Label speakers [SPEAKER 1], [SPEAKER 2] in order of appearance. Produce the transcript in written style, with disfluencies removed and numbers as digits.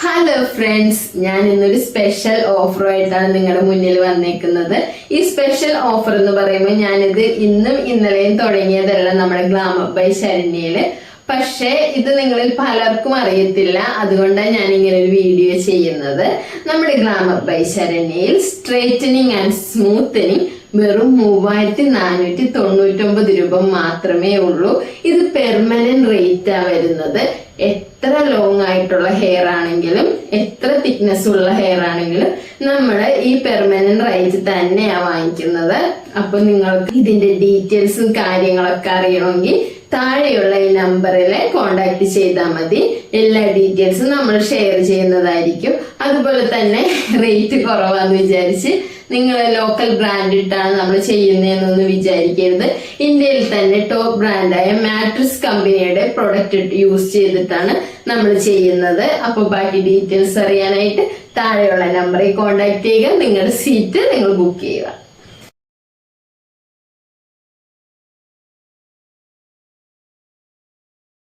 [SPEAKER 1] Hello friends, ഞാൻ ഇന്നൊരു special ഓഫറുമായിട്ടാണ് നിങ്ങളുടെ മുന്നിൽ വന്നേക്കുന്നത്. ഈ സ്പെഷ്യൽ ഓഫർ എന്ന് പറയുമ്പോൾ ഞാനിത് ഇന്നും ഇന്നലെയും തുടങ്ങിയതല്ല നമ്മുടെ ഗ്ലാമർ ബൈ ശരണ്യയില്. പക്ഷേ ഇത് നിങ്ങളിൽ പലർക്കും അറിയത്തില്ല, അതുകൊണ്ടാണ് ഞാൻ ഇങ്ങനെ ഒരു വീഡിയോ ചെയ്യുന്നത്. നമ്മുടെ ഗ്ലാമർ ബൈ ശരണ്യയിൽ സ്ട്രെയിറ്റനിങ് ആൻഡ് സ്മൂത്തനിങ് വെറും 3499 രൂപ മാത്രമേ ഉള്ളൂ. ഇത് പെർമനന്റ് റേറ്റാ വരുന്നത്. എത്ര ലോങ് ആയിട്ടുള്ള ഹെയർ ആണെങ്കിലും എത്ര തിക്നെസ് ഉള്ള ഹെയർ ആണെങ്കിലും നമ്മൾ ഈ പെർമനന്റ് റേറ്റ് തന്നെയാ വാങ്ങിക്കുന്നത്. അപ്പൊ നിങ്ങൾക്ക് ഇതിന്റെ ഡീറ്റെയിൽസും കാര്യങ്ങളൊക്കെ അറിയണമെങ്കിൽ താഴെയുള്ള ഈ നമ്പറിൽ കോണ്ടാക്ട് ചെയ്താൽ മതി. എല്ലാ ഡീറ്റെയിൽസും നമ്മൾ ഷെയർ ചെയ്യുന്നതായിരിക്കും. അതുപോലെ തന്നെ റേറ്റ് കുറവാന്ന് വിചാരിച്ച് നിങ്ങൾ ലോക്കൽ ബ്രാൻഡ് ഇട്ടാണ് നമ്മൾ ചെയ്യുന്നതെന്നൊന്നും വിചാരിക്കരുത്. ഇന്ത്യയിൽ തന്നെ ടോപ്പ് ബ്രാൻഡായ മാട്രിക്സ് കമ്പനിയുടെ പ്രൊഡക്റ്റ് യൂസ് ചെയ്തിട്ടാണ് നമ്മൾ ചെയ്യുന്നത്. അപ്പൊ ബാക്കി ഡീറ്റെയിൽസ് അറിയാനായിട്ട് താഴെയുള്ള നമ്പറിൽ കോണ്ടാക്ട് ചെയ്യുക. നിങ്ങളുടെ സീറ്റ് നിങ്ങൾ ബുക്ക് ചെയ്യുക.